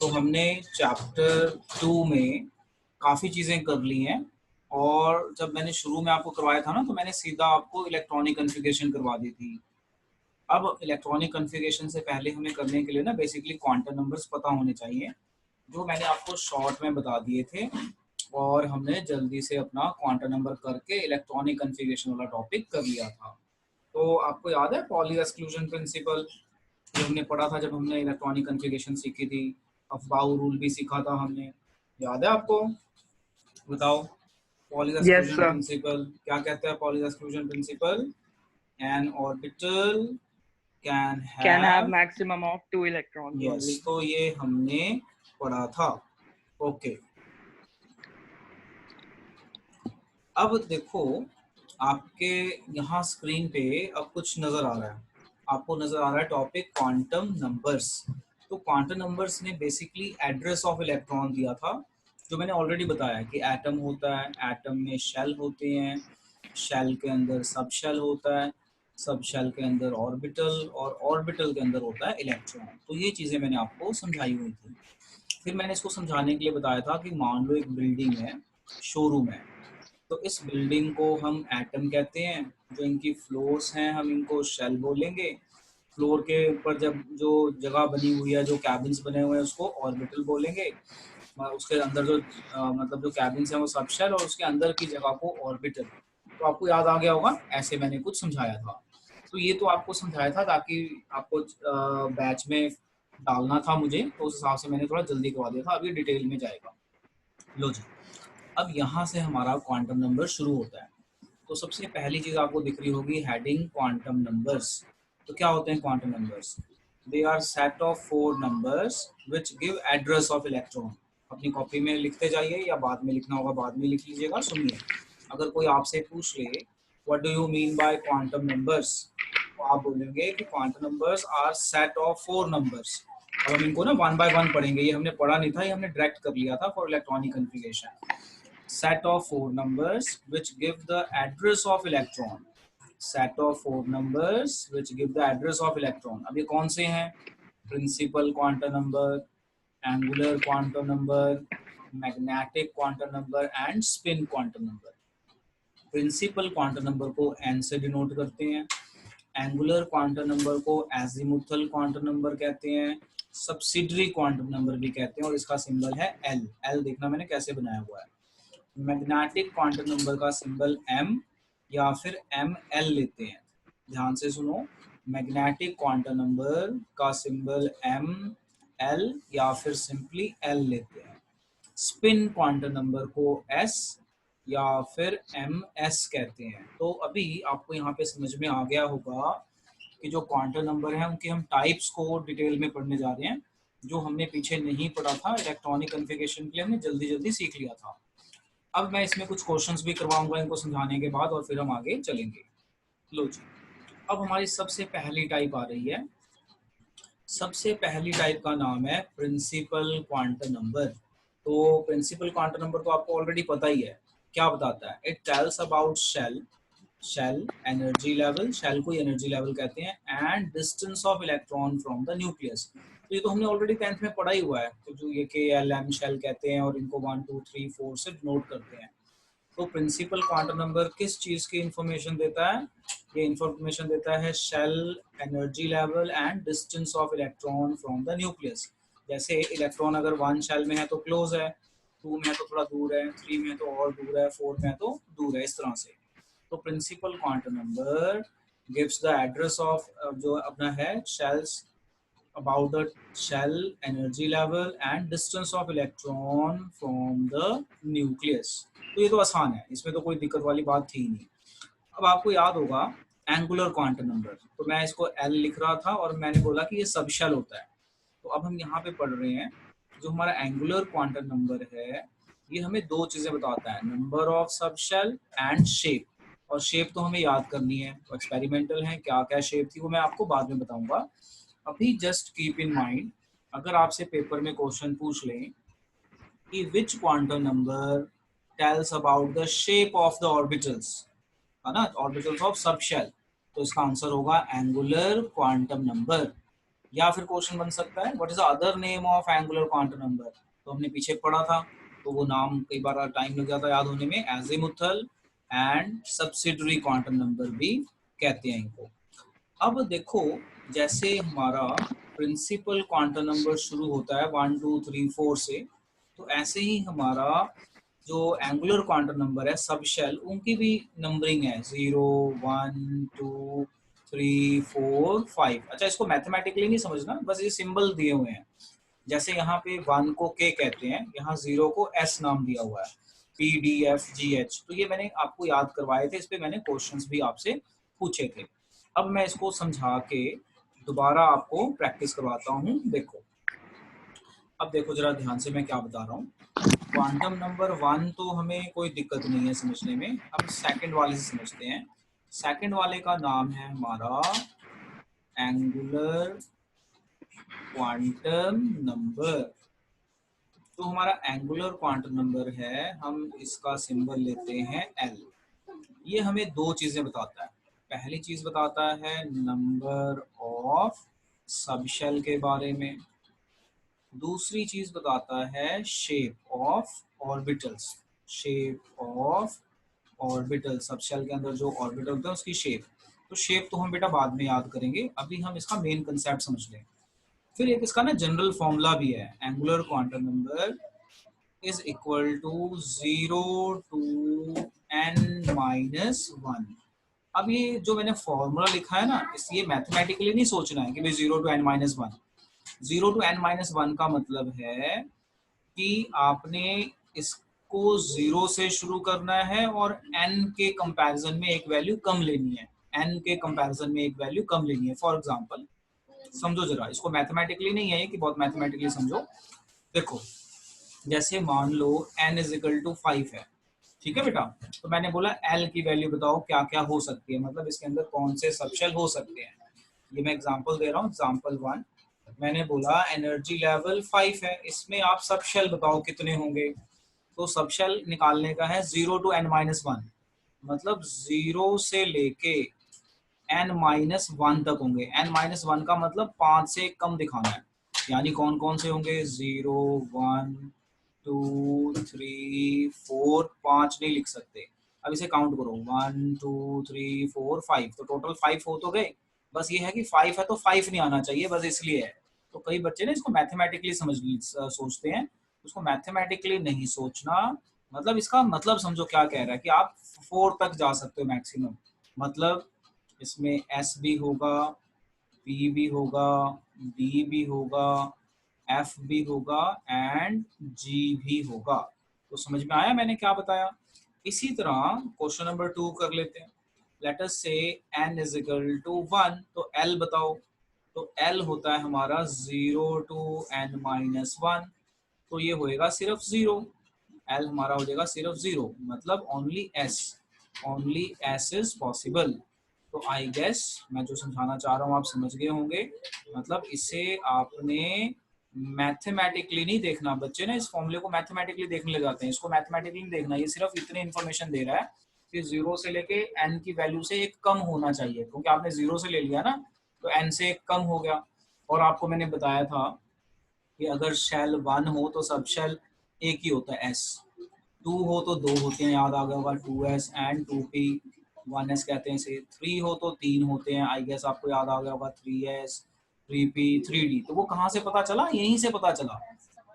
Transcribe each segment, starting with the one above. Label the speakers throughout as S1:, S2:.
S1: तो हमने चैप्टर 2 में काफ़ी चीज़ें कर ली हैं, और जब मैंने शुरू में आपको करवाया था ना, तो मैंने सीधा आपको इलेक्ट्रॉनिक कॉन्फ़िगरेशन करवा दी थी। अब इलेक्ट्रॉनिक कॉन्फ़िगरेशन से पहले हमें करने के लिए ना बेसिकली क्वांटम नंबर्स पता होने चाहिए, जो मैंने आपको शॉर्ट में बता दिए थे, और हमने जल्दी से अपना क्वांटम नंबर करके इलेक्ट्रॉनिक कॉन्फ़िगरेशन वाला टॉपिक कर लिया था। तो आपको याद है पॉली एक्सक्लूजन प्रिंसिपल, जो हमने पढ़ा था जब हमने इलेक्ट्रॉनिक कॉन्फ़िगरेशन सीखी थी। अफबाउ रूल भी सीखा था हमने, याद है आपको? बताओ, Pauli
S2: Yes,
S1: exclusion
S2: sir.
S1: Principle क्या कहता है? Pauli exclusion principle, an orbital can
S2: Can have
S1: have,
S2: maximum of 2 electrons
S1: yes,
S2: only.
S1: तो ये हमने पढ़ा था। ओके, अब देखो, आपके यहाँ स्क्रीन पे अब कुछ नज़र आ रहा है। आपको नज़र आ रहा है टॉपिक क्वांटम नंबर्स। तो क्वांटम नंबर्स ने बेसिकली एड्रेस ऑफ इलेक्ट्रॉन दिया था, जो मैंने ऑलरेडी बताया कि एटम होता है, एटम में शेल होते हैं, शेल के अंदर सब शेल होता है, सब शेल के अंदर ऑर्बिटल, और ऑर्बिटल के अंदर होता है इलेक्ट्रॉन। तो ये चीज़ें मैंने आपको समझाई हुई थी। फिर मैंने इसको समझाने के लिए बताया था कि मान लो एक बिल्डिंग है, शोरूम है, तो इस बिल्डिंग को हम एटम कहते हैं, जो इनकी फ्लोर्स हैं हम इनको शेल बोलेंगे, फ्लोर के ऊपर जब जो जगह बनी हुई है, जो कैबिन्स बने हुए हैं, उसको ऑर्बिटल बोलेंगे, उसके अंदर जो मतलब जो कैबिन्स हैं वो सब शेल, और उसके अंदर की जगह को ऑर्बिटल। तो आपको याद आ गया होगा, ऐसे मैंने कुछ समझाया था। तो ये तो आपको समझाया था ताकि आपको बैच में डालना था मुझे, तो उस हिसाब से मैंने थोड़ा जल्दी करवा दिया था। अभी डिटेल में जाएगा। लो जी, अब यहाँ से हमारा क्वांटम नंबर शुरू होता है। तो सबसे पहली चीज़ आपको दिख रही होगी हेडिंग क्वांटम नंबर्स। तो क्या होते हैं quantum numbers? They are set of 4 numbers which give address of electron. अपनी कॉपी में लिखते जाइए, या बाद में लिखना होगा बाद में लिख लीजिएगा। सुनिए, अगर कोई आपसे पूछ ले what do you mean by quantum numbers, तो आप बोलेंगे कि quantum numbers are set of 4 numbers. अब हम इनको ना वन बाय वन पढ़ेंगे, ये हमने पढ़ा नहीं था, ये हमने डायरेक्ट कर लिया था for electronic configuration. Set of 4 numbers which give the address of electron. Set of 4 numbers which give the address of electron. अब ये कौन से हैं? Principal quantum number, angular quantum number, magnetic quantum number and spin quantum number. Principal quantum number को N से denote करते हैं, angular quantum number को एजीमुथल क्वांटम नंबर कहते हैं, सब्सिडरी क्वांटम नंबर भी कहते हैं, और इसका सिंबल है एल। एल देखना मैंने कैसे बनाया हुआ है। मैग्नेटिक क्वांटम नंबर का सिंबल एम या फिर एम एल लेते हैं। ध्यान से सुनो, मैग्नेटिक क्वांटम नंबर का सिंबल एम एल या फिर सिंपली एल लेते हैं। स्पिन क्वांटम नंबर को एस या फिर एम एस कहते हैं। तो अभी आपको यहाँ पे समझ में आ गया होगा कि जो क्वांटम नंबर हैं उनके हम टाइप्स को डिटेल में पढ़ने जा रहे हैं, जो हमने पीछे नहीं पढ़ा था। इलेक्ट्रॉनिक कॉन्फ़िगरेशन के लिए हमने जल्दी जल्दी सीख लिया था। अब मैं इसमें कुछ क्वेश्चंस भी करवाऊंगा इनको समझाने के बाद, और फिर हम आगे चलेंगे। लो जी, अब हमारी सबसे पहली टाइप आ रही है। सबसे पहली टाइप का नाम है प्रिंसिपल क्वांटम नंबर। तो प्रिंसिपल क्वांटम नंबर तो आपको ऑलरेडी पता ही है। क्या बताता है? It tells about shell, shell energy level, shell को एनर्जी लेवल कहते हैं, and distance of electron from the nucleus. तो ये तो हमने ऑलरेडी 10th में पढ़ा ही हुआ है। तो जो ये के एल एम शेल कहते हैं, और इनको 1 2 3 4 से नोट करते हैं। तो प्रिंसिपल क्वांटम नंबर किस चीज़ की इंफॉर्मेशन देता है? ये इंफॉर्मेशन देता है shell energy level and distance of electron from the nucleus. जैसे इलेक्ट्रॉन अगर 1 शेल में है तो क्लोज है, 2 में है तो थोड़ा दूर है, 3 में है तो और दूर है, 4 में है तो दूर है, इस तरह से। तो principal quantum number gives the address of जो अपना है shells, about the shell energy level and distance of electron from the nucleus। तो ये तो आसान है, इसमें तो कोई दिक्कत वाली बात थी ही नहीं। अब आपको याद होगा एंगुलर क्वांटम नंबर, तो मैं इसको एल लिख रहा था और मैंने बोला कि ये सब शेल होता है। तो अब हम यहाँ पे पढ़ रहे हैं, जो हमारा एंगुलर क्वांटम नंबर है, ये हमें दो चीज़ें बताता है, number of subshell and shape. और शेप तो हमें याद करनी है, तो एक्सपेरिमेंटल है, क्या क्या शेप थी वो मैं आपको बाद में बताऊंगा। अभी जस्ट कीप इन माइंड, अगर आपसे पेपर में क्वेश्चन पूछ लें कि which quantum number tells about the shape of the orbitals, है ना, ऑर्बिटल्स ऑफ सब शेल, तो इसका आंसर होगा एंगुलर क्वांटम नंबर। या फिर क्वेश्चन बन सकता है what is the other name of angular quantum number, तो हमने पीछे पढ़ा था, तो वो नाम कई बार टाइम लग जाता है याद होने में, azimuthal and subsidiary quantum number भी कहते हैं इनको। अब देखो जैसे हमारा प्रिंसिपल क्वांटम नंबर शुरू होता है 1 2 3 4 से, तो ऐसे ही हमारा जो एंगुलर क्वांटम नंबर है सब शेल उनकी भी नंबरिंग है 0 1 2 3 4 5। अच्छा इसको मैथमेटिकली नहीं समझना, बस ये सिंबल दिए हुए हैं, जैसे यहाँ पे 1 को के कहते हैं, यहाँ 0 को एस नाम दिया हुआ है, P D F G H, तो ये मैंने आपको याद करवाए थे, इस पे मैंने क्वेश्चंस भी आपसे पूछे थे। अब मैं इसको समझा के दोबारा आपको प्रैक्टिस करवाता हूँ। देखो अब देखो जरा ध्यान से मैं क्या बता रहा हूँ। क्वांटम नंबर 1 तो हमें कोई दिक्कत नहीं है समझने में, अब सेकंड वाले से समझते हैं। सेकंड वाले का नाम है हमारा एंगुलर क्वांटम नंबर। तो हमारा एंगुलर क्वांटम नंबर है, हम इसका सिंबल लेते हैं एल। ये हमें दो चीजें बताता है, पहली चीज बताता है नंबर ऑफ सबशेल के बारे में, दूसरी चीज बताता है shape of orbitals, shape of orbital, subshell के अंदर जो ऑर्बिटल होता है उसकी शेप। तो शेप तो हम बेटा बाद में याद करेंगे, अभी हम इसका मेन कंसेप्ट समझ लें। फिर एक इसका ना जनरल फॉर्मूला भी है, angular quantum number is equal to 0 to n-1। अब ये जो मैंने फॉर्मूला लिखा है ना, इस ये मैथमेटिकली नहीं सोचना है कि भाई 0 टू n-1। 0 टू n-1 का मतलब है कि आपने इसको 0 से शुरू करना है और n के कंपैरिजन में एक वैल्यू कम लेनी है, n के कंपैरिजन में एक वैल्यू कम लेनी है। फॉर एग्जांपल समझो जरा, इसको मैथमेटिकली नहीं है कि बहुत मैथमेटिकली समझो। देखो जैसे मान लो n इज इक्वल टू 5 है, ठीक है बेटा, तो मैंने बोला l की वैल्यू बताओ क्या क्या हो सकती है, मतलब इसके अंदर कौन से सबशेल हो सकते हैं। ये मैं एग्जांपल दे रहा हूँ, एग्जांपल 1। मैंने बोला एनर्जी लेवल 5 है, इसमें आप सबशेल बताओ कितने होंगे। तो सबशेल निकालने का है 0 टू n-1, मतलब 0 से लेके n-1 तक होंगे। n-1 का मतलब 5 से कम दिखाना है, यानी कौन कौन से होंगे, 0 1 2 3 4, 5 नहीं लिख सकते। अब इसे काउंट करो 1 2 3 4 5, तो टोटल 5 हो तो गए। बस ये है कि 5 है तो 5 नहीं आना चाहिए, बस इसलिए है। तो कई बच्चे ना इसको मैथमेटिकली सोचते हैं, उसको मैथमेटिकली नहीं सोचना, मतलब इसका मतलब समझो क्या कह रहा है कि आप 4 तक जा सकते हो मैक्सिमम, मतलब इसमें एस भी होगा, पी भी होगा, डी भी होगा, एफ भी होगा एंड जी भी होगा। तो समझ में आया मैंने क्या बताया। इसी तरह क्वेश्चन नंबर 2 कर लेते हैं। लेट अस से n इज इक्वल टू 1, तो l बताओ। तो l होता है हमारा 0 टू n-1, तो ये होएगा सिर्फ 0, l हमारा हो जाएगा सिर्फ 0, मतलब ओनली s इज पॉसिबल। तो आई गेस मैं जो समझाना चाह रहा हूँ आप समझ गए होंगे, मतलब इसे आपने मैथमेटिकली नहीं देखना। बच्चे ना इस फॉर्मूले को मैथमेटिकली देखने लग जाते हैं, इसको मैथमेटिकली नहीं देखना, ये सिर्फ इतनी इन्फॉर्मेशन दे रहा है कि 0 से लेके n की वैल्यू से एक कम होना चाहिए, क्योंकि आपने 0 से ले लिया ना तो n से एक कम हो गया। और आपको मैंने बताया था कि अगर शेल 1 हो तो सब शेल एक ही होता है s, 2 हो तो 2 होते हैं, याद आ गया होगा 2s एंड 2p, 1s कहते हैं इसे। 3 हो तो 3 होते हैं, आई गेस आपको याद आ गया होगा 3s 3p 3d। तो वो कहाँ से पता चला, यहीं से पता चला,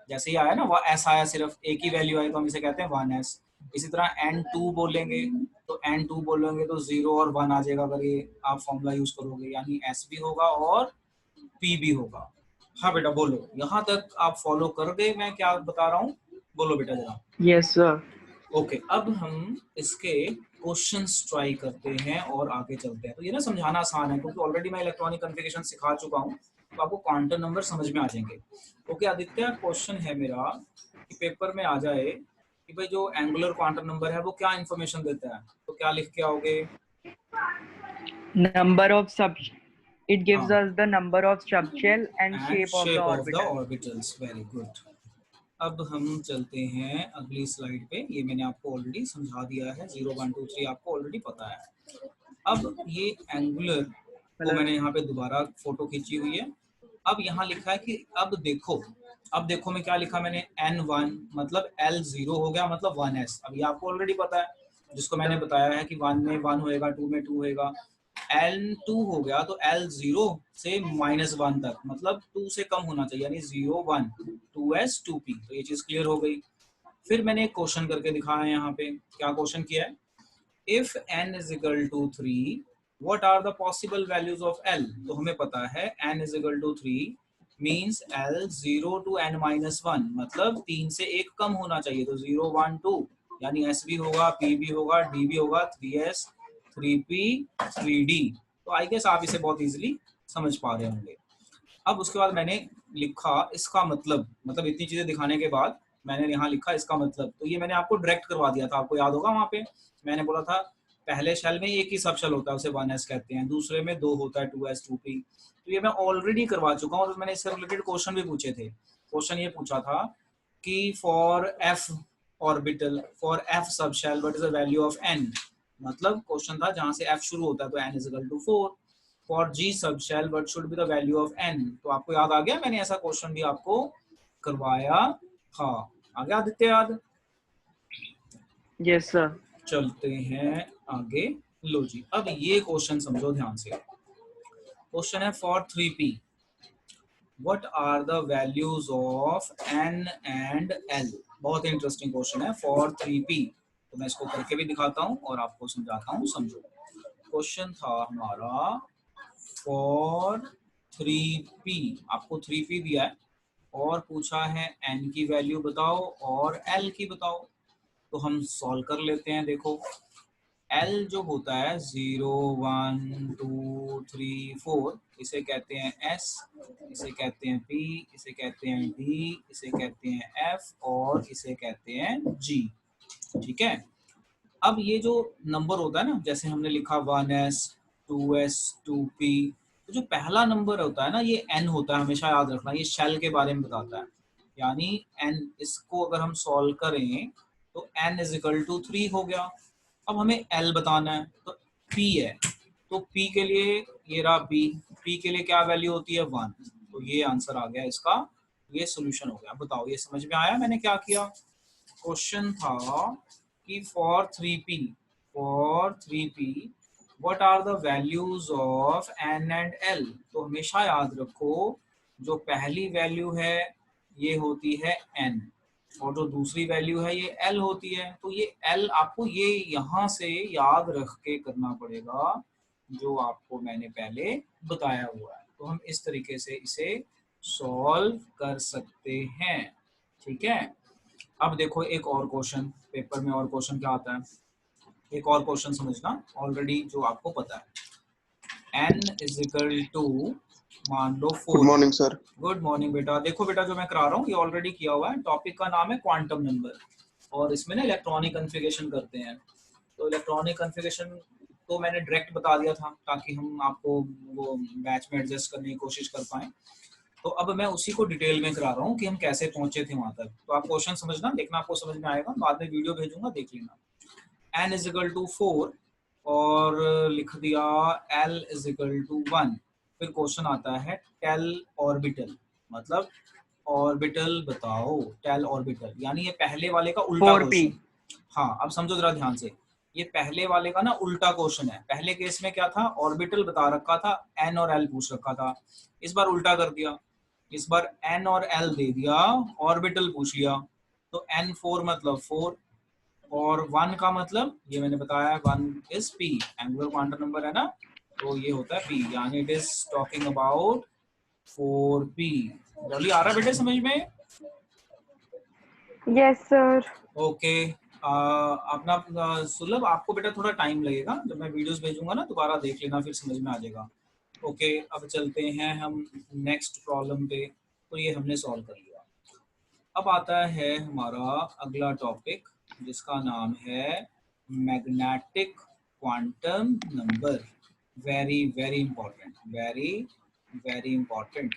S1: जैसे ही आया ना वह एस आया, सिर्फ एक ही वैल्यू आई तो हम इसे कहते हैं 1s। इसी तरह n2 बोलेंगे, तो n2 बोलेंगे तो 0 और 1 आ जाएगा, अगर ये आप फॉर्मूला यूज करोगे, यानी s भी होगा और p भी होगा। हाँ बेटा बोलो, यहाँ तक आप फॉलो कर गए मैं क्या बता रहा हूँ, बोलो बेटा जरा।
S2: Yes, sir.
S1: ओके अब हम इसके क्वेश्चंस ट्राई करते हैं और आगे चलते हैं। तो ये ना समझाना आसान है क्योंकि ऑलरेडी मैं इलेक्ट्रॉनिक कन्फिगरेशन सिखा चुका हूँ, तो आपको क्वांटम नंबर समझ में आ जाएंगे। ओके आदित्य, क्वेश्चन है मेरा कि पेपर में आ जाए कि भाई जो एंगुलर क्वांटम नंबर है वो क्या इंफॉर्मेशन देता है, तो क्या लिख के आओगे।
S2: Number of sub. It gives
S1: हाँ,
S2: us the number of subshell and
S1: and
S2: shape of the
S1: shape of the
S2: orbital.
S1: Orbitals, very good. अब हम चलते हैं अगली स्लाइड पे, ये मैंने आपको ऑलरेडी समझा दिया है, 0 1 2 3 आपको ऑलरेडी पता है। अब ये एंगुलर को
S2: मतलब
S1: मैंने यहाँ पे दोबारा फोटो खींची हुई है, अब यहाँ लिखा है कि अब देखो में क्या लिखा मैंने, n1 मतलब l0 हो गया, मतलब 1s। अब ये आपको ऑलरेडी पता है, जिसको मैंने बताया है कि 1 में 1 होएगा, 2 में 2 होएगा। n2 हो गया तो l0 से -1 तक, मतलब 2 से कम होना चाहिए, यानी 0 1 2s 2p। तो ये चीज क्लियर हो गई। फिर मैंने एक क्वेश्चन करके दिखाया है यहाँ पे। क्या क्वेश्चन किया है, if n is equal to 3 what are the possible values of l। तो हमें पता है n is equal to 3 means l 0 to n minus 1, मतलब 3 से 1 कम होना चाहिए। तो 0 1 2 यानी s भी होगा, p भी होगा, d भी होगा, 3s 3p 3d। तो आई गेस आप इसे बहुत इजीली समझ पा रहे होंगे। अब उसके बाद मैंने लिखा इसका मतलब इतनी चीजें दिखाने के बाद मैंने यहाँ लिखा इसका मतलब। तो ये मैंने आपको डायरेक्ट करवा दिया था, आपको याद होगा वहां पे मैंने बोला था पहले शेल में एक ही सब शेल होता है, उसे 1s कहते हैं, दूसरे में 2 होता है, 2s 2p। तो ये मैं ऑलरेडी करवा चुका हूँ और मैंने इससे रिलेटेड क्वेश्चन भी पूछे थे। क्वेश्चन ये पूछा था कि for F orbital for F subshell what is the value of n। मतलब क्वेश्चन था जहां से f शुरू होता है तो n is equal to 4। For g subshell what should be the value of n। तो आपको याद आ गया, मैंने ऐसा क्वेश्चन भी आपको करवाया था। आ गया आदित्य याद?
S2: Yes, sir.
S1: चलते हैं आगे। लो जी, अब ये क्वेश्चन समझो ध्यान से। क्वेश्चन है for 3p what are the values of n and l। बहुत इंटरेस्टिंग क्वेश्चन है फॉर 3p। तो मैं इसको करके भी दिखाता हूँ और आपको समझाता हूँ, समझो। क्वेश्चन था हमारा फॉर 3p, आपको 3p दिया है और पूछा है n की वैल्यू बताओ और l की बताओ। तो हम सॉल्व कर लेते हैं। देखो L जो होता है 0 1 2 3 4, इसे कहते हैं S, इसे कहते हैं P, इसे कहते हैं D, इसे कहते हैं F और इसे कहते हैं G। ठीक है। अब ये जो नंबर होता है ना, जैसे हमने लिखा 1s 2s 2p, तो जो पहला नंबर होता है ना ये n होता है, हमेशा याद रखना, ये शेल के बारे में बताता है। यानी n, इसको अगर हम सॉल्व करें तो n इज इक्वल टू 3 हो गया। अब हमें l बताना है तो p है, तो p के लिए ये रहा p के लिए क्या वैल्यू होती है 1। तो ये आंसर आ गया इसका, ये सोल्यूशन हो गया। बताओ ये समझ में आया मैंने क्या किया? क्वेश्चन था कि for 3p what are the values of n and l। तो हमेशा याद रखो जो पहली वैल्यू है ये होती है n और जो दूसरी वैल्यू है ये l होती है। तो ये l आपको ये यहाँ से याद रख के करना पड़ेगा जो आपको मैंने पहले बताया हुआ है। तो हम इस तरीके से इसे सॉल्व कर सकते हैं। ठीक है। अब देखो एक और क्वेश्चन, पेपर में और क्वेश्चन क्या आता है, एक और क्वेश्चन समझना ऑलरेडी जो आपको पता है। n इज इक्वल टू मान लो 4
S3: गुड
S1: है।
S3: Morning sir.
S1: गुड मॉर्निंग बेटा। देखो बेटा जो मैं करा रहा हूँ ये ऑलरेडी किया हुआ है, टॉपिक का नाम है क्वांटम नंबर और इसमें ना इलेक्ट्रॉनिक कन्फिगरेशन करते हैं। तो इलेक्ट्रॉनिक कन्फिगरेशन तो मैंने डायरेक्ट बता दिया था ताकि हम आपको वो बैच में एडजस्ट करने की कोशिश कर पाएं। तो अब मैं उसी को डिटेल में करा रहा हूँ कि हम कैसे पहुंचे थे वहां तक। तो आप क्वेश्चन समझना, देखना आपको समझ में आएगा, बाद में वीडियो भेजूंगा देख लेना। n इज इक्वल टू 4 और लिख दिया l इज इक्वल टू 1। फिर क्वेश्चन आता है टेल ऑर्बिटल, मतलब ऑर्बिटल बताओ, टेल ऑर्बिटल, यानी ये पहले वाले का उल्टा
S2: 4p.
S1: क्वेश्चन। हाँ अब समझो जरा ध्यान से, ये पहले वाले का ना उल्टा क्वेश्चन है। पहले केस में क्या था, ऑर्बिटल बता रखा था, n और l पूछ रखा था। इस बार उल्टा कर दिया, इस बार n और l दे दिया, ऑर्बिटल पूछ लिया। तो n4 मतलब 4 और 1 का मतलब ये मैंने बताया 1 is p, angular quantum number है ना, तो ये होता है p, यानी it is talking about 4p। जल्दी आ रहा है बेटे समझ में?
S4: Yes, sir.
S1: ओके। अपना सुलभ, आपको बेटा थोड़ा टाइम लगेगा, जब मैं वीडियोस भेजूंगा ना दोबारा देख लेना, फिर समझ में आ जाएगा। ओके अब चलते हैं हम नेक्स्ट प्रॉब्लम पे। तो ये हमने सॉल्व कर लिया। अब आता है हमारा अगला टॉपिक जिसका नाम है magnetic quantum number. Very very important, very very important.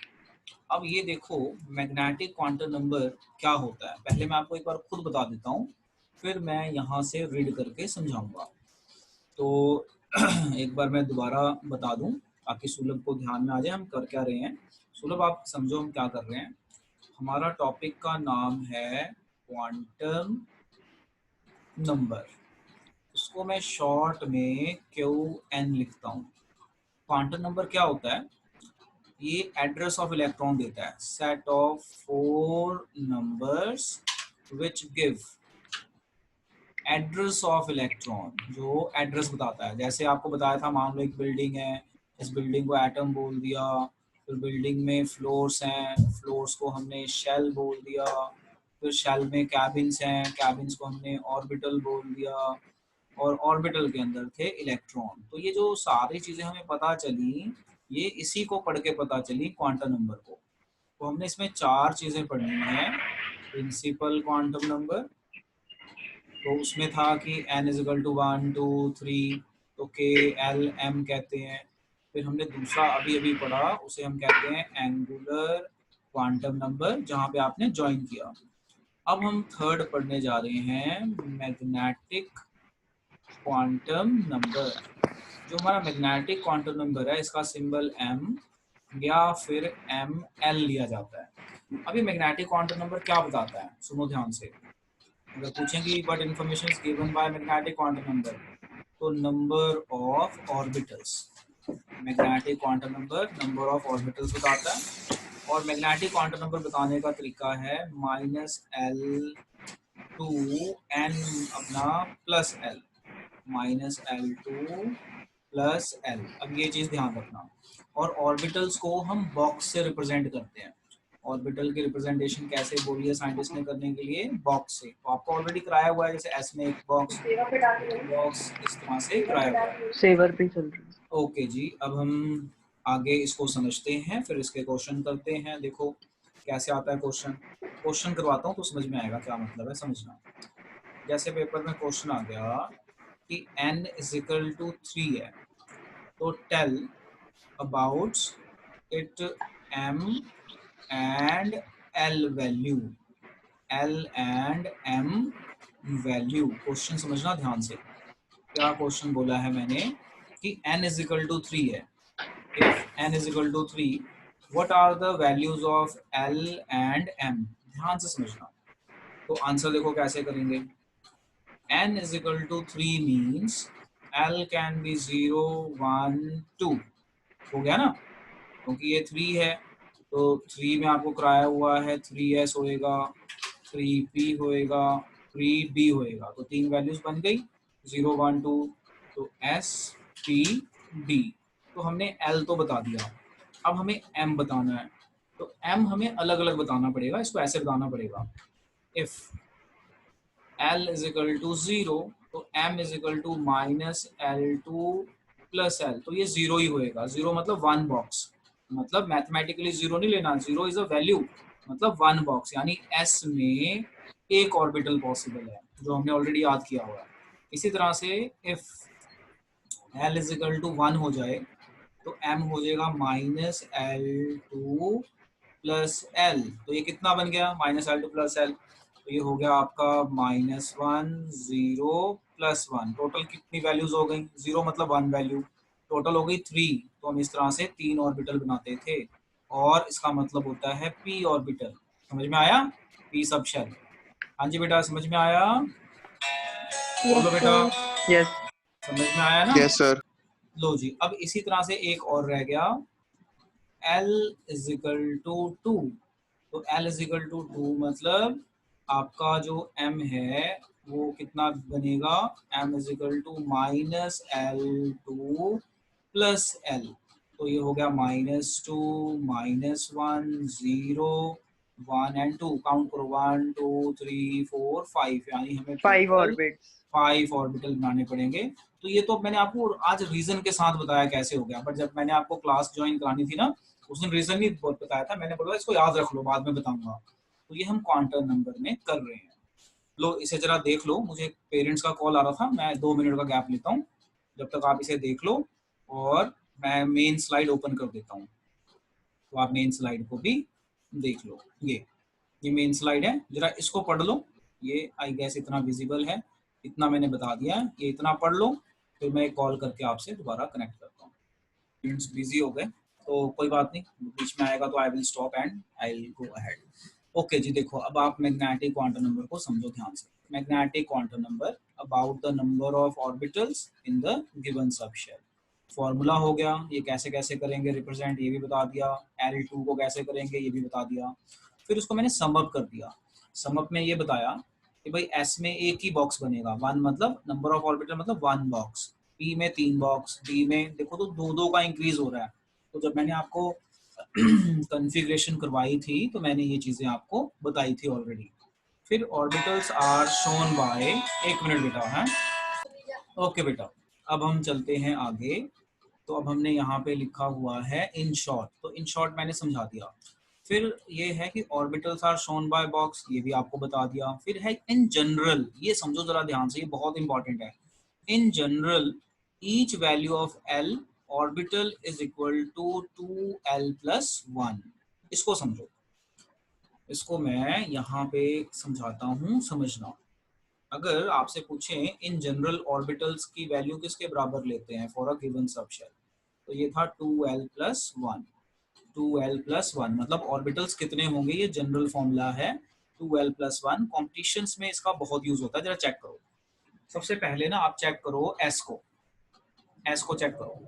S1: अब ये देखो मैग्नेटिक क्वांटम नंबर क्या होता है, पहले मैं आपको एक बार खुद बता देता हूँ, फिर मैं यहाँ से रीड करके समझाऊंगा। तो एक बार मैं दोबारा बता दूं ताकि सुलभ को ध्यान में आ जाए हम कर क्या रहे हैं। सुलभ आप समझो हम क्या कर रहे हैं। हमारा टॉपिक का नाम है क्वांटम नंबर, उसको मैं शॉर्ट में QN लिखता हूँ। क्वांटम नंबर क्या होता है? ये एड्रेस ऑफ इलेक्ट्रॉन देता है, set of 4 numbers which give address of electron, जो एड्रेस बताता है। जैसे आपको बताया था, मान लो एक बिल्डिंग है, इस बिल्डिंग को एटम बोल दिया, फिर बिल्डिंग में फ्लोर्स हैं, फ्लोर्स को हमने शेल बोल दिया, फिर शेल में कैबिन्स हैं, कैबिन्स को हमने ऑर्बिटल बोल दिया, और ऑर्बिटल के अंदर थे इलेक्ट्रॉन। तो ये जो सारी चीज़ें हमें पता चली, ये इसी को पढ़ के पता चली क्वांटम नंबर को। तो हमने इसमें 4 चीज़ें पढ़नी है। प्रिंसिपल क्वांटम नंबर, तो उसमें था कि n इजिकल टू 1 2 3, तो के एल एम कहते हैं। फिर हमने दूसरा अभी अभी पढ़ा, उसे हम कहते हैं एंगुलर क्वांटम नंबर, जहाँ पे आपने ज्वाइन किया। अब हम थर्ड पढ़ने जा रहे हैं मैग्नेटिक क्वांटम नंबर। जो हमारा मैग्नेटिक क्वांटम नंबर है, इसका सिंबल m या फिर ML लिया जाता है। अभी मैग्नेटिक क्वांटम नंबर क्या बताता है, सुनो ध्यान से। अगर पूछेंगे what information is given by magnetic quantum number, तो number of orbitals. Magnetic quantum number of orbitals बताता है। और मैग्नेटिक क्वांटम नंबर बताने का तरीका है -L टू n अपना +L, -L2 +L। अब ये चीज़ ध्यान रखना। और ऑर्बिटल्स को हम बॉक्स से रिप्रेजेंट करते हैं। ऑर्बिटल की रिप्रेजेंटेशन कैसे बोली है साइंटिस्ट ने करने के लिए? बॉक्स से। तो आपको ऑलरेडी कराया हुआ है, जैसे एस में एक बॉक्स, बॉक्स इस तरह से कराया हुआ है।
S2: सेवर पे चल रही है।
S1: ओके जी, अब हम आगे इसको समझते हैं, फिर इसके क्वेश्चन करते हैं। देखो कैसे आता है क्वेश्चन। क्वेश्चन करवाता हूँ तो समझ में आएगा क्या मतलब है, समझना। जैसे पेपर में क्वेश्चन आ गया कि n इजिकल टू 3 है, तो tell about it m and l value, l and m value. Question समझना ध्यान से। क्या क्वेश्चन बोला है मैंने कि n इज इक्वल टू 3 है। If n is equal to 3, what are the values of l and m? ध्यान से समझना। तो आंसर देखो कैसे करेंगे। n is equal to 3 means l can be 0 1 2। हो गया ना, क्योंकि ये 3 है, तो 3 में आपको कराया हुआ है 3s होएगा, 3p होएगा, 3b होएगा। तो 3 वैल्यूज बन गई, 0 1 2, तो s p d। तो हमने l तो बता दिया, अब हमें m बताना है। तो m हमें अलग अलग बताना पड़ेगा, इसको ऐसे बताना पड़ेगा। If l is equal to 0, तो m is equal to -L2 +L, तो ये 0 ही होएगा। 0 मतलब 1 बॉक्स, मतलब मैथमेटिकली 0 नहीं लेना, 0 इज अ वैल्यू, मतलब 1 बॉक्स, यानी s में एक ऑर्बिटल पॉसिबल है, जो हमने ऑलरेडी याद किया हुआ है। इसी तरह से if l is equal to 1 हो जाए, तो m हो जाएगा -L2 +L। तो ये कितना बन गया? -L2 +L। तो ये हो गया आपका -1 0 +1। टोटल कितनी वैल्यूज हो गई? 0 मतलब 1 वैल्यू, टोटल हो गई 3। तो हम इस तरह से 3 ऑर्बिटल बनाते थे, और इसका मतलब होता है p ऑर्बिटल। समझ में आया? p सब शेल। हाँ जी बेटा, समझ में आया? बोलो बेटा,
S2: यस
S1: समझ में आया ना?
S3: Yes sir.
S1: लो जी, अब इसी तरह से एक और रह गया, L इज इक्वल टू 2। तो L इज इक्वल टू 2 मतलब आपका जो M है वो कितना बनेगा? M is equal to -L2 +L। तो ये हो गया -2 -1 0 1 एंड 2। काउंट करो, 1 2 3 4 5, यानी हमें
S2: 5
S1: टोटल
S2: ऑर्बिट्स।
S1: 5 ऑर्बिटल बनाने पड़ेंगे। तो ये तो मैंने आपको आज रीजन के साथ बताया कैसे हो गया, बट जब मैंने आपको क्लास ज्वाइन करानी थी ना, उस दिन रीजन नहीं बताया था, मैंने बोला इसको याद रख लो, बाद में बताऊंगा। तो ये हम क्वांटम नंबर में कर रहे हैं। लो इसे जरा देख लो, मुझे पेरेंट्स का कॉल आ रहा था, मैं 2 मिनट का गैप लेता हूँ, जब तक आप इसे देख लो, और मैं मेन स्लाइड ओपन कर देता हूँ, तो आप मेन स्लाइड को भी देख लो। ये मेन स्लाइड है, जरा इसको पढ़ लो। ये आई गेस इतना विजिबल है, इतना मैंने बता दिया है, ये इतना पढ़ लो, फिर मैं कॉल करके आपसे दोबारा कनेक्ट करता हूँ। स्टूडेंट्स बिजी हो गए, तो कोई बात नहीं, बीच में आएगा तो I will stop and I will go ahead. Okay जी, देखो अब आप मैग्नेटिक क्वांटम नंबर को समझो ध्यान से। Magnetic quantum number about the number of orbitals in the given subshell. Formula हो गया, ये कैसे कैसे करेंगे रिप्रेजेंट ये भी बता दिया, L2 को कैसे करेंगे ये भी बता दिया। फिर उसको मैंने सम अप कर दिया। सम अप में ये बताया कि भाई S में एक ही बॉक्स बनेगा, वन मतलब नंबर ऑफ ऑर्बिटल मतलब वन बॉक्स, P में 3 बॉक्स, D में देखो तो दो दो का इंक्रीज हो रहा है। तो जब मैंने आपको कॉन्फ़िगरेशन करवाई थी तो मैंने ये चीज़ें आपको बताई थी ऑलरेडी। फिर ऑर्बिटल्स आर शोन बाय, एक मिनट बेटा है, ओके बेटा, अब हम चलते हैं आगे। तो अब हमने यहाँ पे लिखा हुआ है इन शॉर्ट, तो इन शॉर्ट मैंने समझा दिया। फिर ये है कि orbitals are shown by box, ये भी आपको बता दिया। फिर है इन जनरल, ये समझो जरा ध्यान से, ये बहुत इंपॉर्टेंट है। In general each value of L orbital is equal to 2l+1। इसको समझो, इसको मैं यहाँ पे समझाता हूँ, समझना। अगर आपसे पूछें इन जनरल ऑर्बिटल्स की वैल्यू किसके बराबर लेते हैं फॉर अ गिवन सबशेल, तो ये था 2l+1। 2l+1 मतलब ऑर्बिटल्स कितने होंगे, ये जनरल फॉर्मूला है 2l+1। कॉम्पिटिशन्स में इसका बहुत यूज होता है, जरा चेक करो। सबसे पहले ना आप चेक करो एस को, एस को चेक करो।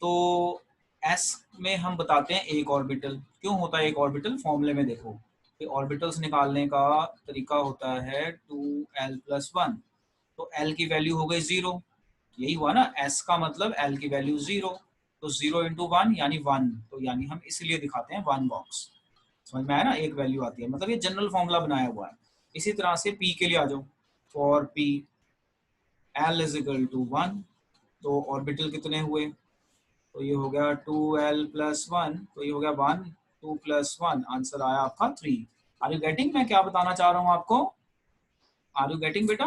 S1: तो एस में हम बताते हैं एक ऑर्बिटल। क्यों होता है एक ऑर्बिटल, फॉर्मूले में देखो कि ऑर्बिटल्स निकालने का तरीका होता है 2l+1। तो एल की वैल्यू हो गई 0, यही हुआ ना, एस का मतलब एल की वैल्यू 0, तो 0 × 1 यानी 1, तो यानी हम इसलिए दिखाते हैं 1 बॉक्स। समझ में आया ना, एक वैल्यू आती है, मतलब ये जनरल फॉर्मूला बनाया हुआ है। इसी तरह से पी के लिए आ जाओ, for P L is equal to 1, तो ऑर्बिटल कितने हुए, तो ये हो गया 2l+1, तो ये हो गया 1, 2+1, आंसर आया आपका 3। आर यू गेटिंग मैं क्या बताना चाह रहा हूँ आपको, आर यू गेटिंग बेटा,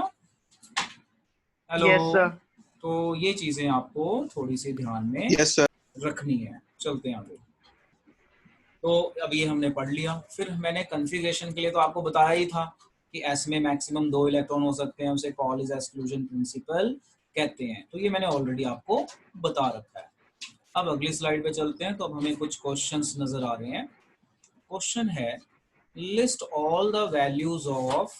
S1: हेलो।
S2: Yes, sir.
S1: तो ये चीजें आपको थोड़ी सी ध्यान में
S3: यस सर।
S1: रखनी है। चलते हैं आगे। तो अब ये हमने पढ़ लिया। फिर मैंने कॉन्फ़िगरेशन के लिए तो आपको बताया ही था कि एस में मैक्सिमम 2 इलेक्ट्रॉन हो सकते हैं, उसे कॉलेज एक्सक्लूजन प्रिंसिपल कहते हैं। तो ये मैंने ऑलरेडी आपको बता रखा है। अब अगली स्लाइड पे चलते हैं। तो अब हमें कुछ क्वेश्चंस नजर आ रहे हैं। क्वेश्चन है list all the values of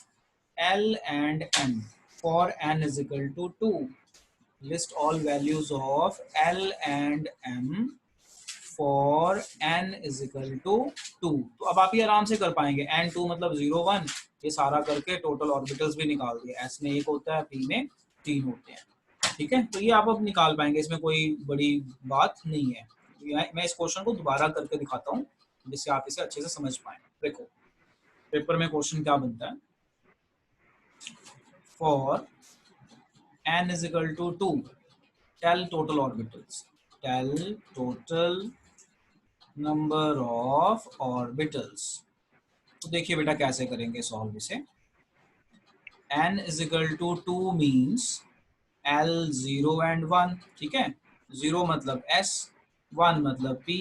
S1: L and M for N is equal to 2। List all values of L and M for n is equal to 2। तो अब आप ये आराम से कर पाएंगे, n2 मतलब 0 1, ये सारा करके टोटल ऑर्बिटल्स भी निकाल दिए। s में 1 होता है, p में 3 होते हैं, ठीक है। तो ये आप अब निकाल पाएंगे, इसमें कोई बड़ी बात नहीं है। मैं इस क्वेश्चन को दोबारा करके दिखाता हूँ जिससे आप इसे अच्छे से समझ पाए। देखो पेपर में क्वेश्चन क्या बनता है, for n is equal to 2 tell total orbitals, tell total number of orbitals. तो देखिए बेटा कैसे करेंगे सॉल्व इसे। n is equal to 2 means l 0 and 1, ठीक है। 0 मतलब s, 1 मतलब p।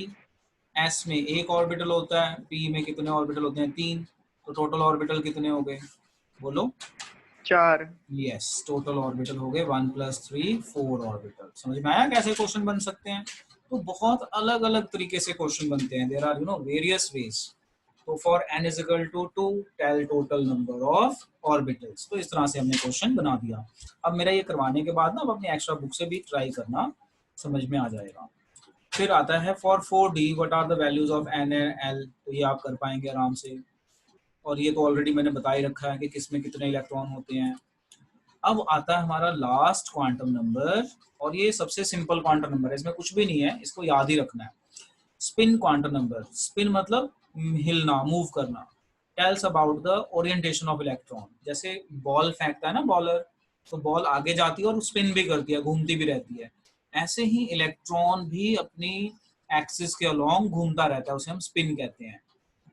S1: s में एक ऑर्बिटल होता है, p में कितने ऑर्बिटल होते हैं, 3। तो टोटल ऑर्बिटल कितने हो गए बोलो,
S2: 4.
S1: यस, टोटल ऑर्बिटल हो गए 1 + 3 4 ऑर्बिटल। समझ में आया कैसे क्वेश्चन बन सकते हैं। तो बहुत अलग अलग तरीके से क्वेश्चन बनते हैं, देयर आर वेरियस वेज। तो for n is equal to 2 tell total number of orbitals. तो इस तरह से हमने क्वेश्चन बना दिया। अब मेरा ये करवाने के बाद ना अब अपनी एक्स्ट्रा बुक से भी ट्राई करना, समझ में आ जाएगा। फिर आता है for 4d what are the values of n and l, तो ये आप कर पाएंगे आराम से। और ये तो ऑलरेडी मैंने बता ही रखा है कि किसमें कितने इलेक्ट्रॉन होते हैं। अब आता है हमारा लास्ट क्वांटम नंबर, और ये सबसे सिंपल क्वांटम नंबर है, इसमें कुछ भी नहीं है, इसको याद ही रखना है। स्पिन क्वांटम नंबर, स्पिन मतलब हिलना, मूव करना। Tales about the orientation of electron. जैसे बॉल फेंकता है ना बॉलर, तो बॉल आगे जाती है और स्पिन भी करती है, घूमती भी रहती है। ऐसे ही इलेक्ट्रॉन भी अपनी एक्सिस के अलोंग घूमता रहता है, उसे हम स्पिन कहते हैं।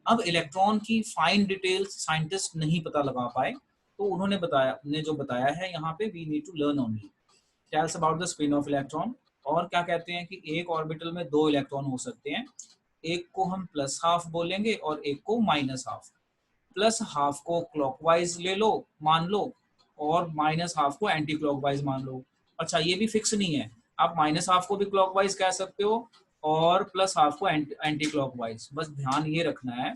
S1: अब इलेक्ट्रॉन की फाइन डिटेल्स साइंटिस्ट नहीं पता लगा पाए, तो उन्होंने बताया, ने जो बताया है यहाँ पे, we need to learn only. Tells about the spin of electron. और क्या कहते हैं कि एक ऑर्बिटल में 2 इलेक्ट्रॉन हो सकते हैं, एक को हम +½ बोलेंगे और एक को -½ +½ को क्लॉकवाइज ले लो, मान लो, और -½ को एंटी क्लॉकवाइज मान लो। अच्छा ये भी फिक्स नहीं है, आप -½ को भी क्लॉकवाइज कह सकते हो और प्लस हाफ को एंटी क्लॉकवाइज। बस ध्यान ये रखना है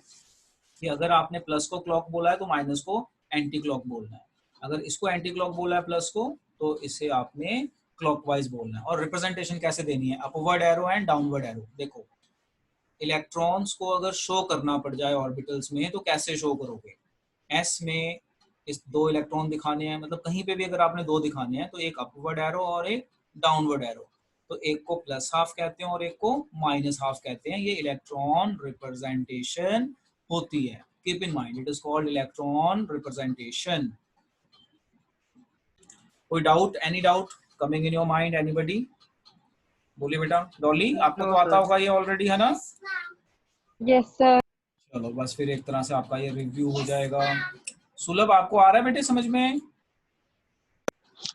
S1: कि अगर आपने प्लस को क्लॉक बोला है तो माइनस को एंटी क्लॉक बोलना है, अगर इसको एंटी क्लॉक बोला है प्लस को तो इसे आपने क्लॉकवाइज बोलना है। और रिप्रेजेंटेशन कैसे देनी है, upward arrow and downward arrow. देखो इलेक्ट्रॉन्स को अगर शो करना पड़ जाए ऑर्बिटल्स में तो कैसे शो करोगे, एस में इस दो इलेक्ट्रॉन दिखाने हैं, मतलब कहीं पे भी अगर आपने दो दिखाने हैं तो एक अपवर्ड एरो और एक डाउनवर्ड एरो, तो एक को प्लस हाफ कहते हैं और एक को माइनस हाफ कहते हैं। ये इलेक्ट्रॉन रिप्रेजेंटेशन होती है, keep in mind it is called electron representation. कोई doubt, any doubt coming in your mind, anybody? बोलिए बेटा। डॉली आपको
S2: नो
S1: तो आता
S2: सर।
S1: होगा ये ऑलरेडी, है ना?
S3: Yes sir.
S1: चलो बस फिर एक तरह से आपका ये रिव्यू हो जाएगा। सुलभ आपको आ रहा है बेटे समझ में?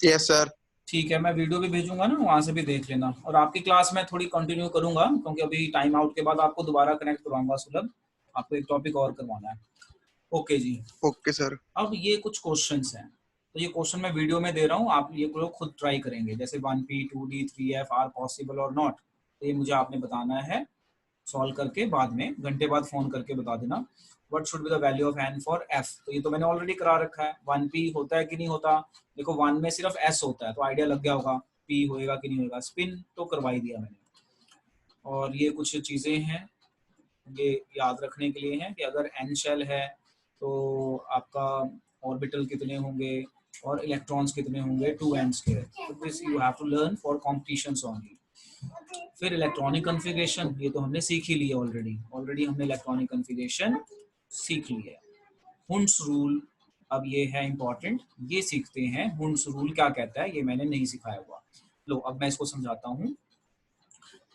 S4: Yes sir.
S1: ठीक है, मैं वीडियो भी भेजूंगा ना, वहां से भी देख लेना। और आपकी क्लास में थोड़ी कंटिन्यू करूंगा क्योंकि अभी टाइम आउट के बाद आपको दोबारा कनेक्ट करवाऊंगा सुलभ, आपको एक टॉपिक और करवाना है। ओके जी।
S4: Okay sir.
S1: अब ये कुछ क्वेश्चंस हैं, तो ये क्वेश्चन मैं वीडियो में दे रहा हूँ, आप ये लोग खुद ट्राई करेंगे। जैसे 1p 2d 3f are possible और नॉट, तो ये मुझे आपने बताना है सॉल्व करके, बाद में घंटे बाद फोन करके बता देना। What should be the value of n for f, तो ये तो मैंने ऑलरेडी करा रखा है। 1p होता है कि नहीं होता, देखो 1 में सिर्फ s होता है तो आइडिया लग गया होगा p होएगा कि नहीं होएगा। स्पिन तो करवाई दिया मैंने। और ये कुछ चीज़ें हैं ये याद रखने के लिए हैं कि अगर n शेल है तो आपका ऑर्बिटल कितने होंगे और इलेक्ट्रॉन्स कितने होंगे, 2n स्क्वायर। तो this you have to learn for competitions only. फिर इलेक्ट्रॉनिक कॉन्फ़िगरेशन, ये तो हमने सीख ही लिया ऑलरेडी हमने इलेक्ट्रॉनिक कॉन्फ़िगरेशन सीख लिया है। हुंड्स रूल, अब ये है इंपॉर्टेंट, ये सीखते हैं। हुंड्स रूल क्या कहता है ये मैंने नहीं सिखाया हुआ। लो अब मैं इसको समझाता हूँ।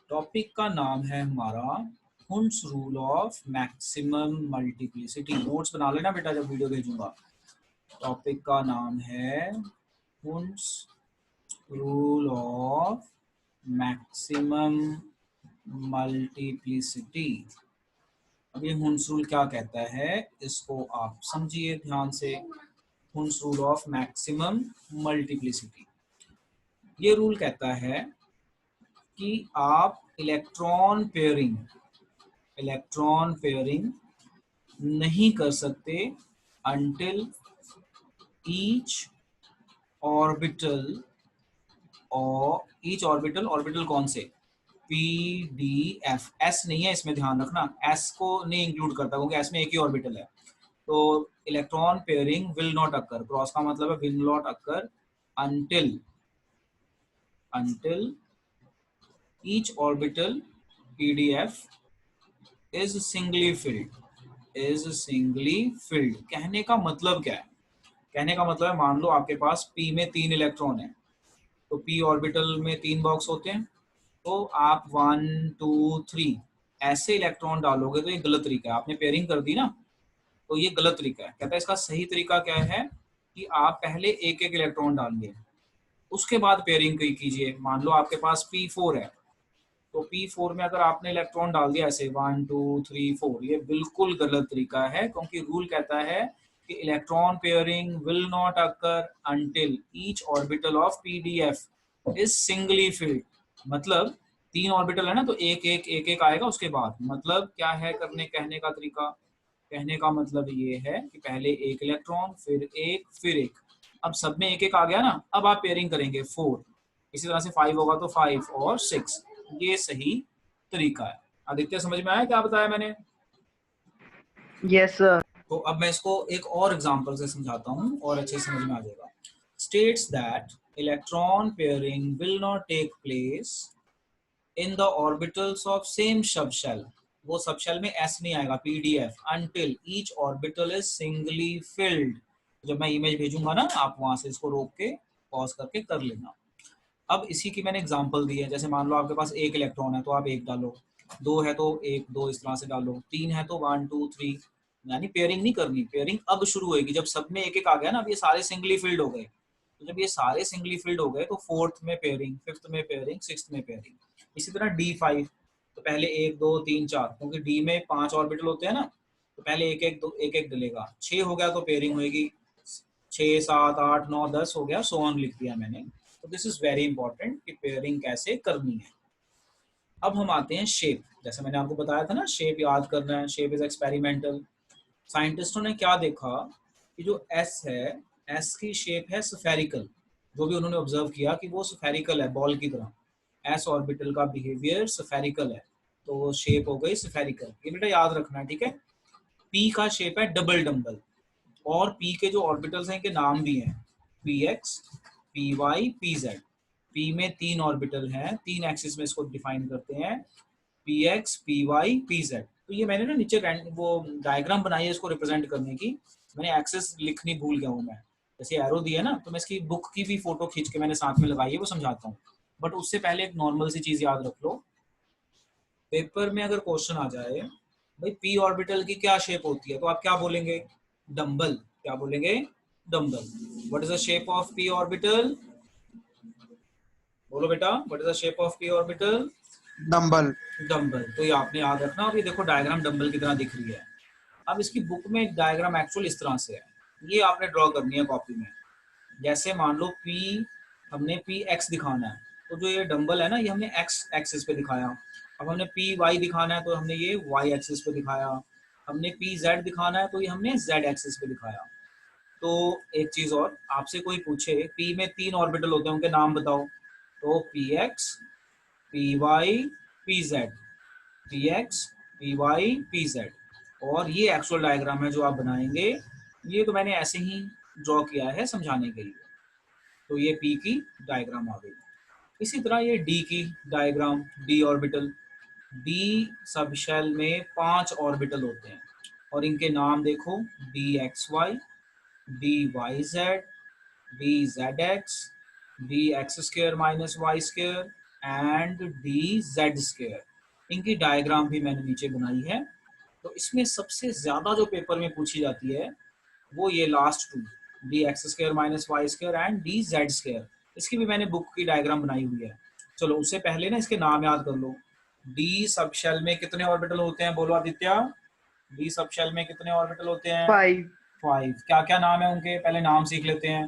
S1: टॉपिक का नाम है हमारा Hund's rule of maximum multiplicity. Notes बना लेना बेटा जब वीडियो भेजूंगा। टॉपिक का नाम है Hund's rule of maximum multiplicity. अब ये हुंड्स रूल क्या कहता है इसको आप समझिए ध्यान से। Hund's rule of maximum multiplicity, ये रूल कहता है कि आप इलेक्ट्रॉन पेयरिंग नहीं कर सकते अंटिल ईच ऑर्बिटल ऑर्बिटल कौन से, पी डी एफ। एस नहीं है इसमें, ध्यान रखना एस को नहीं इंक्लूड करता क्योंकि एस में एक ही ऑर्बिटल है। तो electron pairing will not occur, cross का मतलब है will not occur until each orbital PDF is singly field. कहने का मतलब क्या है, कहने का मतलब है मान लो आपके पास p में 3 इलेक्ट्रॉन है, तो p ऑर्बिटल में 3 बॉक्स होते हैं, तो आप 1 2 3 ऐसे इलेक्ट्रॉन डालोगे तो ये गलत तरीका है। आपने पेयरिंग कर दी ना, तो ये गलत तरीका है। कहता है इसका सही तरीका क्या है कि आप पहले एक एक इलेक्ट्रॉन डालिए, उसके बाद पेयरिंग कीजिए। मान लो आपके पास p4 है, तो p4 में अगर आपने इलेक्ट्रॉन डाल दिया ऐसे 1 2 3 4, ये बिल्कुल गलत तरीका है क्योंकि रूल कहता है कि electron pairing will not occur until each orbital of PDF is singly field. मतलब 3 ऑर्बिटल है ना, तो एक आएगा उसके बाद। मतलब क्या है कहने का तरीका, कहने का मतलब ये है कि पहले एक इलेक्ट्रॉन फिर एक। अब सब में एक आ गया ना, अब आप पेयरिंग करेंगे 4, इसी तरह से 5 होगा तो 5 और 6, ये सही तरीका है। आदित्य समझ में आया क्या बताया मैंने?
S2: Yes sir.
S1: तो अब मैं इसको एक और एग्जांपल से समझाता हूँ और अच्छे समझ में आ जाएगा। States that electron pairing will not take place in the orbitals of same subshell, वो सबशेल में एस नहीं आएगा PDF, until each orbital is singly filled. जब मैं इमेज भेजूंगा ना, आप वहां से इसको रोक के पॉज करके कर लेना। अब इसी की मैंने एग्जांपल दी है। जैसे मान लो आपके पास एक इलेक्ट्रॉन है तो आप एक डालो, 2 है तो 1 2 इस तरह से डालो, 3 है तो 1 2 3, यानी पेयरिंग नहीं करनी। पेयरिंग अब शुरू होगी जब सब में एक आ गया ना, अब ये सारे सिंगली फिल्ड हो गए। तो जब ये सारे सिंगली फिल्ड हो गए तो 4th में पेयरिंग, 5th में पेयरिंग, 6th में पेयरिंग। इसी तरह D5, तो पहले 1 2 3 4, क्योंकि D में 5 ऑर्बिटल होते हैं ना, तो पहले एक डलेगा। 6 हो गया तो पेयरिंग होगी, 6 7 8 9 10 हो गया, सो ऑन लिख दिया मैंने। तो दिस इज वेरी इंपॉर्टेंट कि पेयरिंग कैसे करनी है। अब हम आते हैं शेप। जैसे मैंने आपको बताया था ना, शेप याद करना है, शेप इज एक्सपेरिमेंटल। साइंटिस्टों ने क्या देखा कि जो एस है, एस की शेप है स्फेरिकल। जो भी उन्होंने ऑब्जर्व किया कि वो स्फेरिकल है, बॉल की तरह। एस ऑर्बिटल का बिहेवियर स्फेरिकल है, तो वो शेप हो गई स्फेरिकल। ये बेटा याद रखना है, ठीक है। पी का शेप है डबल डम्बल, और पी के जो ऑर्बिटल्स हैं इनके नाम भी हैं, P X, P Y, P Z. P में 3 ऑर्बिटल हैं, 3 एक्सिस में इसको डिफाइन करते हैं, P X, P Y, P Z. तो ये मैंने ना नीचे वो डायग्राम बनाई है इसको रिप्रेजेंट करने की। मैंने एक्सेस लिखनी भूल गया हूँ मैं, जैसे एरो दिया है ना, तो मैं इसकी बुक की भी फोटो खींच के मैंने साथ में लगाई है, वो समझाता हूँ। बट उससे पहले एक नॉर्मल सी चीज याद रख लो। पेपर में अगर क्वेश्चन आ जाए भाई पी ऑर्बिटल की क्या शेप होती है, तो आप क्या बोलेंगे? डम्बल। क्या बोलेंगे? Dumbbell. What is the shape of P orbital? बोलो बेटा, what is the shape of P orbital?
S4: Dumbbell.
S1: Dumbbell. तो ये आपने याद रखना। अब ये देखो डायग्राम डम्बल की तरह दिख रही है। अब इसकी बुक में डायग्राम एक्चुअल इस तरह से है, ये आपने ड्रॉ करनी है कॉपी में। जैसे मान लो पी, हमने पी एक्स दिखाना है, तो जो ये डम्बल है ना, ये हमने एक्स एक्सिस पे दिखाया। अब हमने पी वाई दिखाना है, तो हमने ये वाई एक्सिस पे दिखाया। हमने पी जेड दिखाना है, तो ये हमने जेड एक्सिस पे दिखाया। तो एक चीज और, आपसे कोई पूछे पी में 3 ऑर्बिटल होते हैं, उनके नाम बताओ, तो P X, P Y, P Z. P X, P Y, P Z. और ये एक्चुअल डायग्राम है जो आप बनाएंगे। ये तो मैंने ऐसे ही ड्रॉ किया है समझाने के लिए। तो ये पी की डायग्राम आ गई। इसी तरह ये डी की diagram, D orbital. D subshell में 5 ऑर्बिटल होते हैं, और इनके नाम देखो, D X Y, D Y Z, D Z x, D x square minus Y square, and D Z square. इनकी डायग्राम भी मैंने नीचे बनाई है। तो इसमें सबसे ज्यादा जो पेपर में पूछी जाती है वो ये last 2, d x square minus Y square and D Z square. इसकी भी मैंने बुक की डायग्राम बनाई हुई है। चलो उससे पहले ना इसके नाम याद कर लो। डी सब शेल में कितने ऑर्बिटल होते हैं, बोलो आदित्य? डी सब शेल में कितने ऑर्बिटल होते हैं?
S2: 5
S1: 5। क्या क्या नाम है उनके, पहले नाम सीख लेते हैं।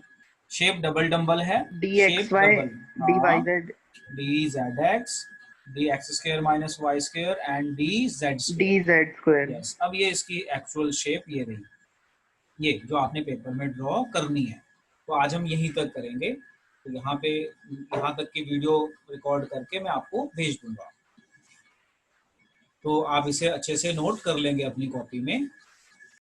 S1: शेप डबल डम्बल है, शेप
S2: dxy
S1: डबल, हाँ।
S2: dyz
S1: d Z x, D x square minus Y square and D Z square.
S2: dz square.
S1: Yes, अब ये इसकी एक्चुअल शेप ये रही, ये जो आपने पेपर में ड्रॉ करनी है। तो आज हम यहीं तक करेंगे। तो यहाँ तक की वीडियो रिकॉर्ड करके मैं आपको भेज दूंगा, तो आप इसे अच्छे से नोट कर लेंगे अपनी कॉपी में।